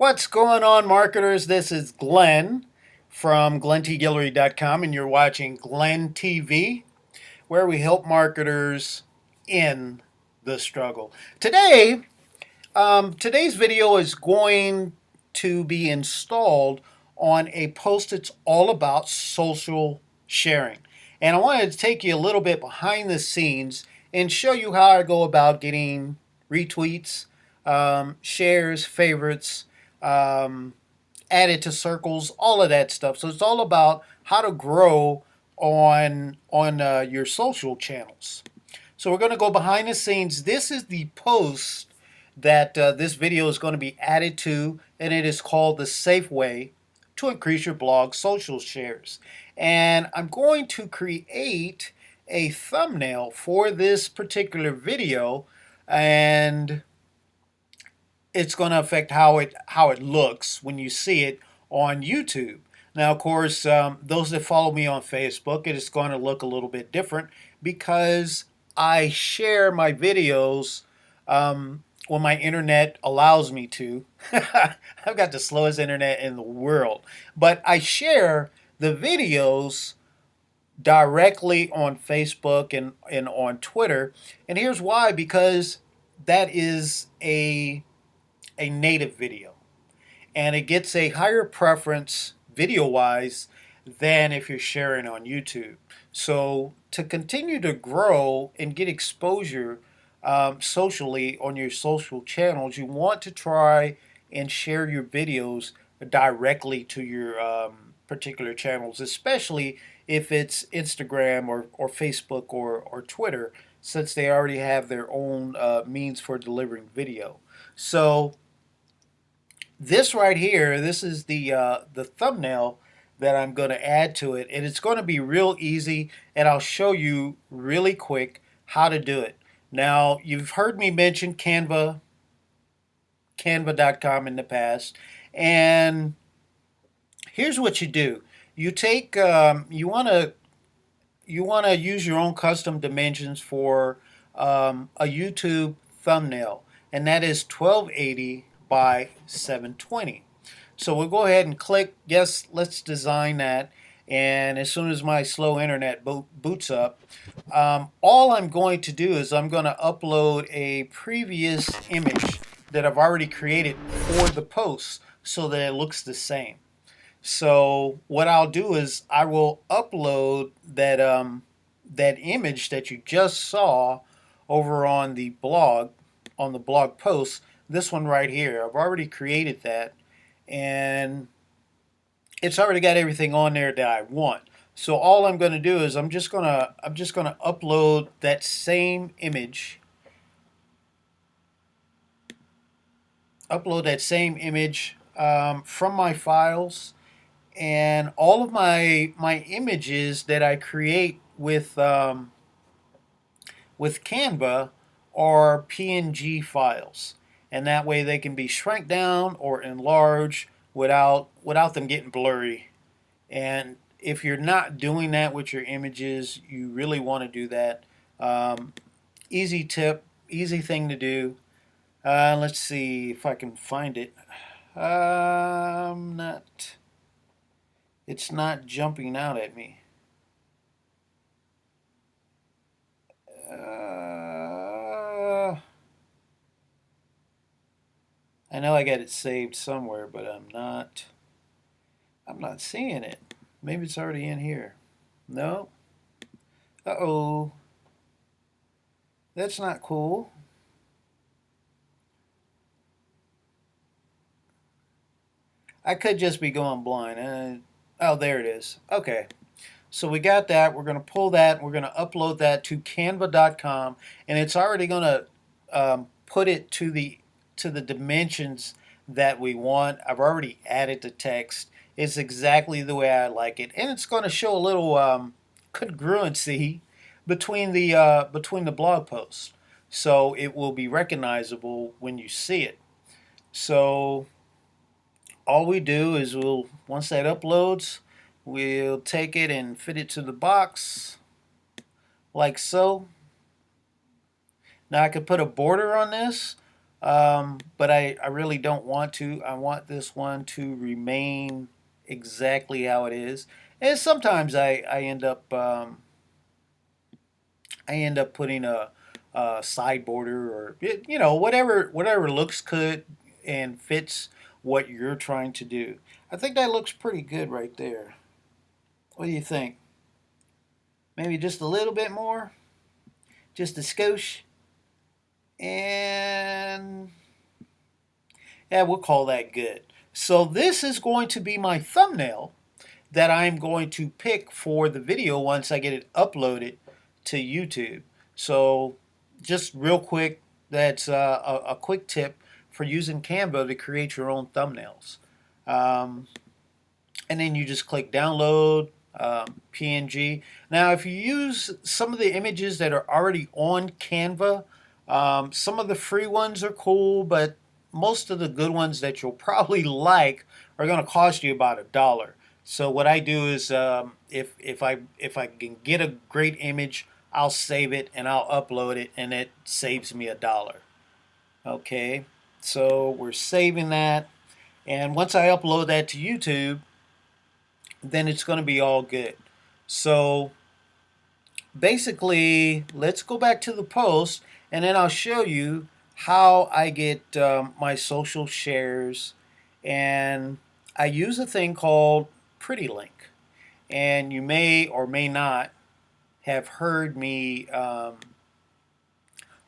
What's going on, marketers? This is Glenn from GlennTGuillory.com, and you're watching Glenn TV, where we help marketers in the struggle. Today's video is going to be installed on a post that's all about social sharing. And I wanted to take you a little bit behind the scenes and show you how I go about getting retweets, shares, favorites, um, added to circles, all of that stuff. So it's all about how to grow on your social channels. So we're going to go behind the scenes. This is the post that this video is going to be added to, and it is called The Safe Way to Increase Your Blog Social Shares. And I'm going to create a thumbnail for this particular video, and it's going to affect how it looks when you see it on YouTube. Now, of course, those that follow me on Facebook, it is going to look a little bit different because I share my videos when my internet allows me to. I've got the slowest internet in the world, but I share the videos directly on Facebook and on Twitter. And here's why: because that is a native video, and it gets a higher preference video wise than if you're sharing on YouTube. So to continue to grow and get exposure socially on your social channels, you want to try and share your videos directly to your particular channels, especially if it's Instagram or Facebook or Twitter, since they already have their own means for delivering video. So this right here, this is the thumbnail that I'm going to add to it, and it's going to be real easy, and I'll show you really quick how to do it. Now, you've heard me mention Canva.com in the past, and here's what you do. You take you want to use your own custom dimensions for a YouTube thumbnail, and that is 1280 by 720. So we'll go ahead and click, yes, let's design that. And as soon as my slow internet boots up, all I'm going to do is I'm going to upload a previous image that I've already created for the post so that it looks the same. So what I'll do is I will upload that image that you just saw over on the blog post. This one right here, I've already created that, and it's already got everything on there that I want. So all I'm going to do is I'm just gonna upload that same image. From my files, and all of my images that I create with Canva are PNG files, and that way they can be shrunk down or enlarged without them getting blurry. And if you're not doing that with your images, you really want to do that. Easy tip, easy thing to do. Let's see if I can find it. It's not jumping out at me. I know I got it saved somewhere, but I'm not seeing it. Maybe it's already in here. No. Uh-oh. That's not cool. I could just be going blind. Oh, there it is. Okay. So we got that. We're going to pull that. We're going to upload that to canva.com, and it's already going to put it to the dimensions that we want. I've already added the text. It's exactly the way I like it, and it's going to show a little congruency between the blog posts, so it will be recognizable when you see it. So all we do is once that uploads, we'll take it and fit it to the box like so. Now I could put a border on this, But I really don't want to. I want this one to remain exactly how it is. And sometimes I end up putting a side border or whatever looks good and fits what you're trying to do. I think that looks pretty good right there. What do you think? Maybe just a little bit more, just a skosh, and yeah, we'll call that good. So this is going to be my thumbnail that I'm going to pick for the video once I get it uploaded to YouTube. So just real quick, that's a quick tip for using Canva to create your own thumbnails. Um, and then you just click download PNG. Now, if you use some of the images that are already on Canva, some of the free ones are cool, but most of the good ones that you'll probably like are going to cost you about $1. So what I do is, if I can get a great image, I'll save it and I'll upload it, and it saves me $1. Okay, so we're saving that, and once I upload that to YouTube, then it's going to be all good. So basically, let's go back to the post, and then I'll show you how I get my social shares. And I use a thing called Pretty Link, and you may or may not have heard me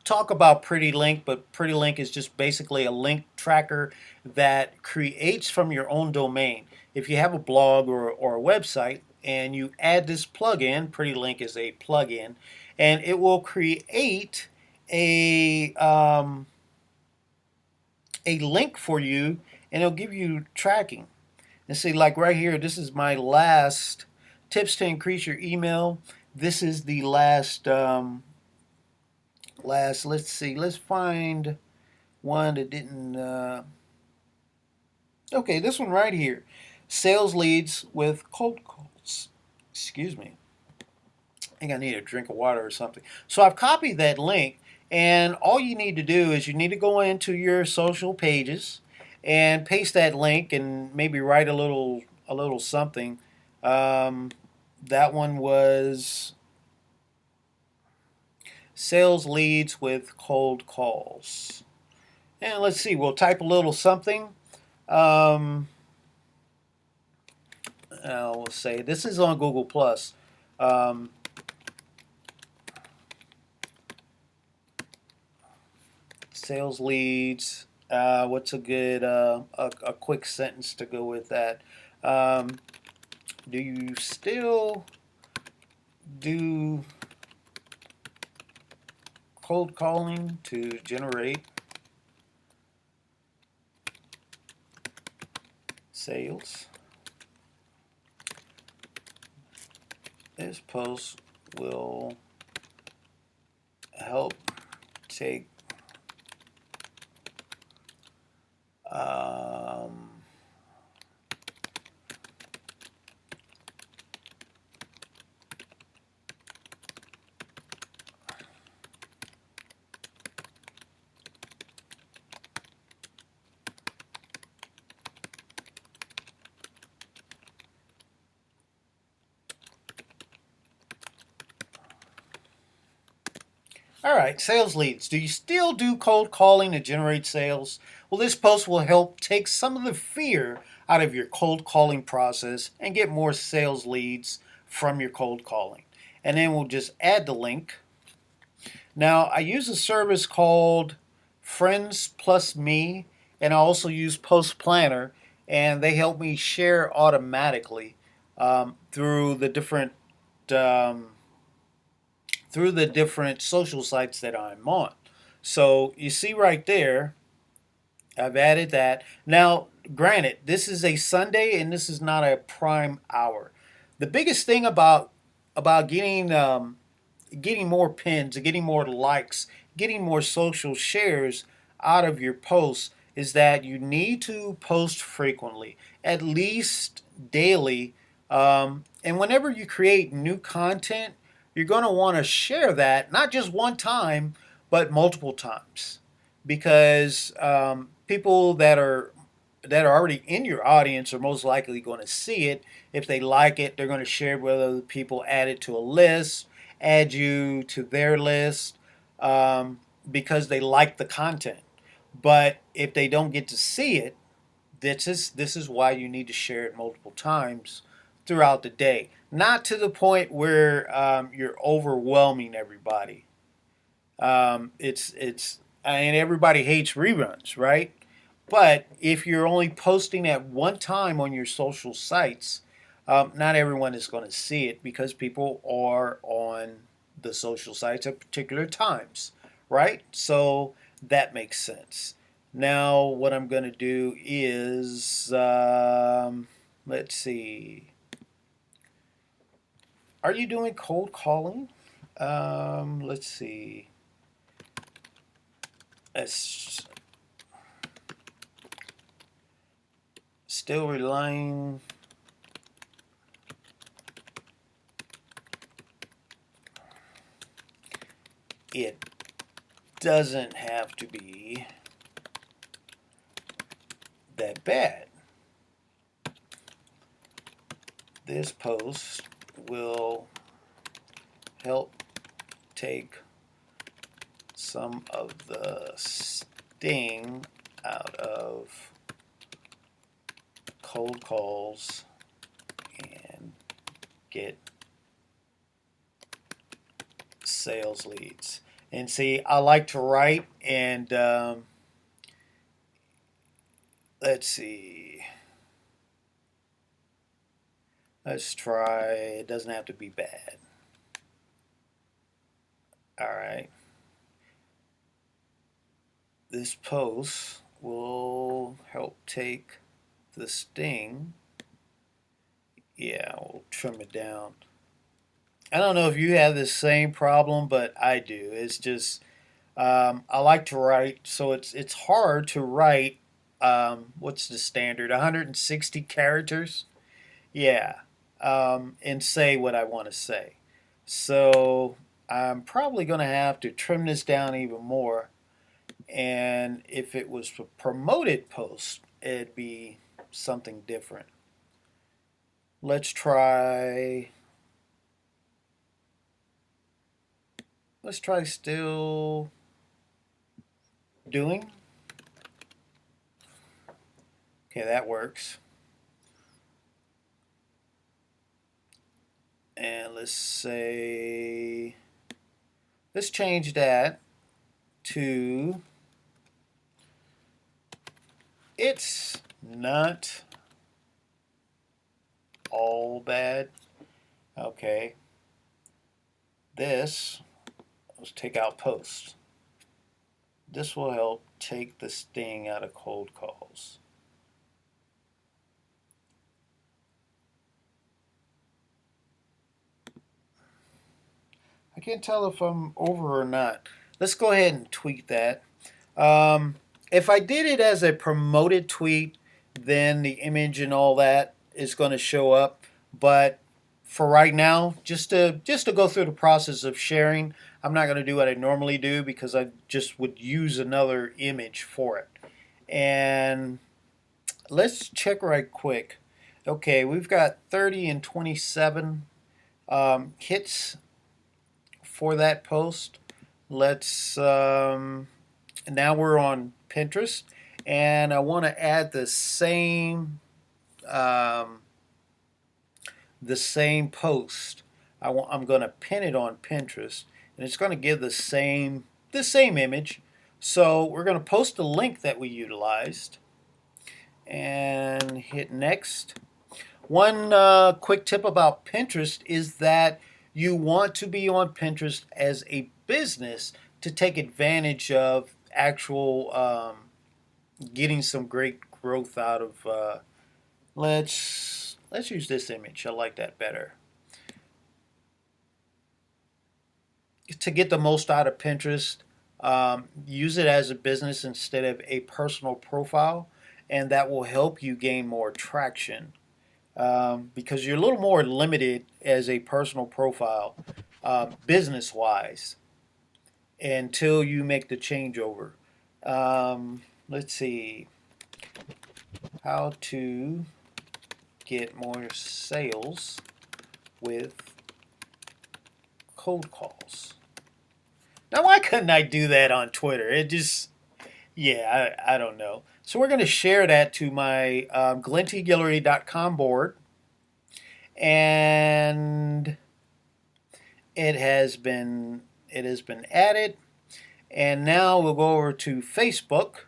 talk about Pretty Link, but Pretty Link is just basically a link tracker that creates from your own domain. If you have a blog or a website and you add this plugin, Pretty Link is a plugin, and it will create a link for you, and it'll give you tracking. And see, like right here, this is my last tips to increase your email. This is the last, let's see, let's find one that didn't okay, this one right here, sales leads with cold calls. Excuse me, I think I need a drink of water or something. So I've copied that link, and all you need to do is you need to go into your social pages and paste that link and maybe write a little something. um, that one was sales leads with cold calls. And let's see, we'll type a little something. Um, we'll say this is on Google Plus. Um, Sales leads. What's a good a quick sentence to go with that? Um, do you still do cold calling to generate sales? This post will help take um, all right, sales leads. Do you still do cold calling to generate sales? Well, this post will help take some of the fear out of your cold calling process and get more sales leads from your cold calling. And then we'll just add the link. Now, I use a service called Friends Plus Me, and I also use Post Planner, and they help me share automatically through the different um, social sites that I'm on. So you see right there, I've added that. Now, granted, this is a Sunday and this is not a prime hour. The biggest thing about getting more pins, getting more likes, getting more social shares out of your posts is that you need to post frequently, at least daily. And whenever you create new content, you're going to want to share that not just one time, but multiple times. because people that are already in your audience are most likely going to see it. If they like it, they're going to share it with other people, add it to a list, add you to their list, um, because they like the content. But if they don't get to see it, this is why you need to share it multiple times throughout the day. Not to the point where you're overwhelming everybody. It's I mean, everybody hates reruns, right? But if you're only posting at one time on your social sites, not everyone is going to see it because people are on the social sites at particular times, right? So that makes sense. Now, what I'm going to do is, let's see. Are you doing cold calling? Let's see. Let's still relying. It doesn't have to be that bad. This post will help take some of the sting out of cold calls and get sales leads. And see, I like to write, and let's see. Let's try. It doesn't have to be bad. All right. This post will help take the sting. Yeah, we'll trim it down. I don't know if you have this same problem, but I do. It's just I like to write, so it's hard to write. What's the standard? 160 characters. Yeah, and say what I want to say. So I'm probably going to have to trim this down even more. And if it was a promoted post, it'd be something different. Let's try. Let's try still doing. Okay, that works. And let's say, let's change that to it's not all bad. Okay. This, let's take out post. This will help take the sting out of cold calls. I can't tell if I'm over or not. Let's go ahead and tweak that. Um, if I did it as a promoted tweet, then the image and all that is going to show up. But for right now, just to go through the process of sharing, I'm not going to do what I normally do because I just would use another image for it. And let's check right quick. Okay, we've got 30 and 27 hits for that post. Let's now we're on Pinterest, and I want to add um, the same post. I'm going to pin it on Pinterest, and it's going to give the same image. So we're going to post the link that we utilized, and hit next. One quick tip about Pinterest is that you want to be on Pinterest as a business to take advantage of actual getting some great growth out of. Let's use this image. I like that better. To get the most out of Pinterest, use it as a business instead of a personal profile, and that will help you gain more traction. Because you're a little more limited as a personal profile, business wise, until you make the changeover. Let's see. How to get more sales with cold calls. Now, why couldn't I do that on Twitter? It just, yeah, I don't know. So we're going to share that to my glentyguillory.com board, and it has been added. And now we'll go over to Facebook.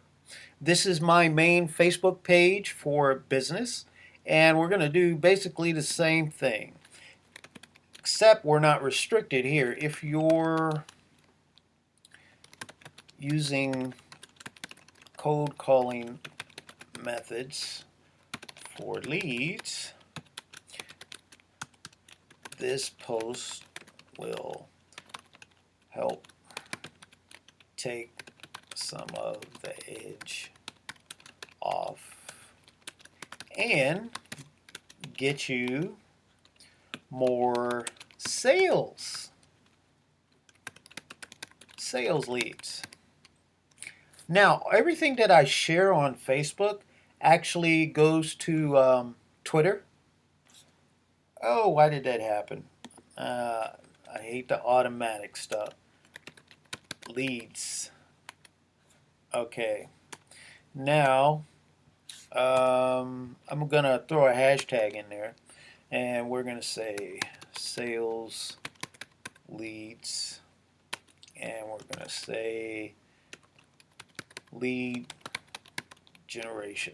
This is my main Facebook page for business, and we're going to do basically the same thing, except we're not restricted here. If you're using cold calling methods for leads, this post will help take some of the edge off and get you more sales leads. Now, everything that I share on Facebook actually goes to Twitter. Oh, why did that happen? I hate the automatic stuff. Leads. Okay. Now, I'm going to throw a hashtag in there, and we're going to say sales leads, and we're going to say lead generation.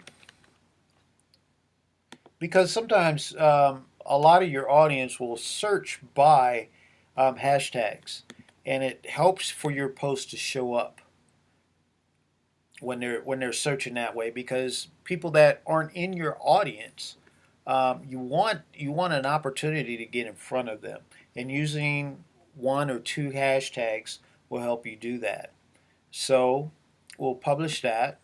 Because sometimes a lot of your audience will search by hashtags, and it helps for your post to show up when they're searching that way. Because people that aren't in your audience, you want an opportunity to get in front of them, and using one or two hashtags will help you do that. So we'll publish that.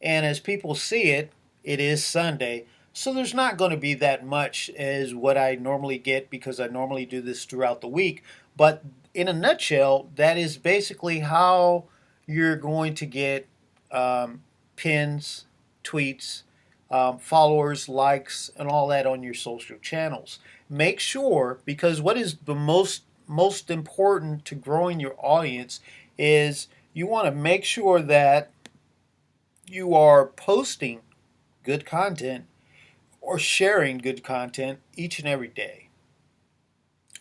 And as people see it, it is Sunday. So there's not going to be that much as what I normally get, because I normally do this throughout the week. But in a nutshell, that is basically how you're going to get pins, tweets, followers, likes, and all that on your social channels. Make sure, because what is the most important to growing your audience is you want to make sure that you are posting good content or sharing good content each and every day.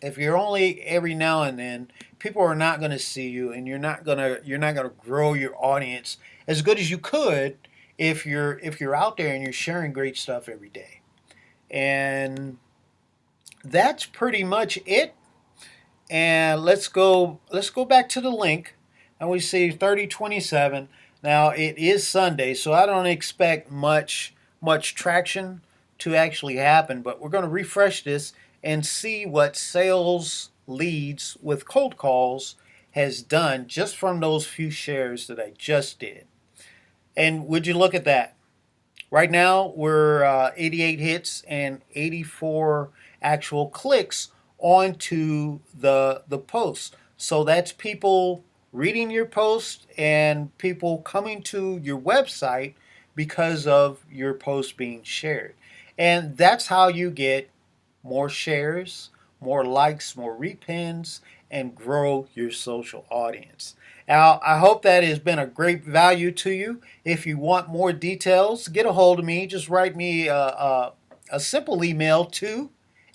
If you're only every now and then, people are not going to see you, and you're not going to grow your audience as good as you could if you're out there and you're sharing great stuff every day. And that's pretty much it. And let's go back to the link, and we see 3027. Now it is Sunday, so I don't expect much traction to actually happen, but we're going to refresh this and see what sales leads with cold calls has done just from those few shares that I just did. And would you look at that? Right now we're 88 hits and 84 actual clicks onto the post. So that's people reading your post and people coming to your website because of your post being shared. And that's how you get more shares, more likes, more repins, and grow your social audience. Now, I hope that has been a great value to you. If you want more details, get a hold of me. Just write me a simple email to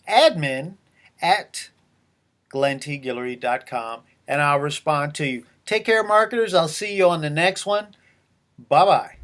admin at glentyguillory.com, and I'll respond to you. Take care, marketers. I'll see you on the next one. Bye-bye.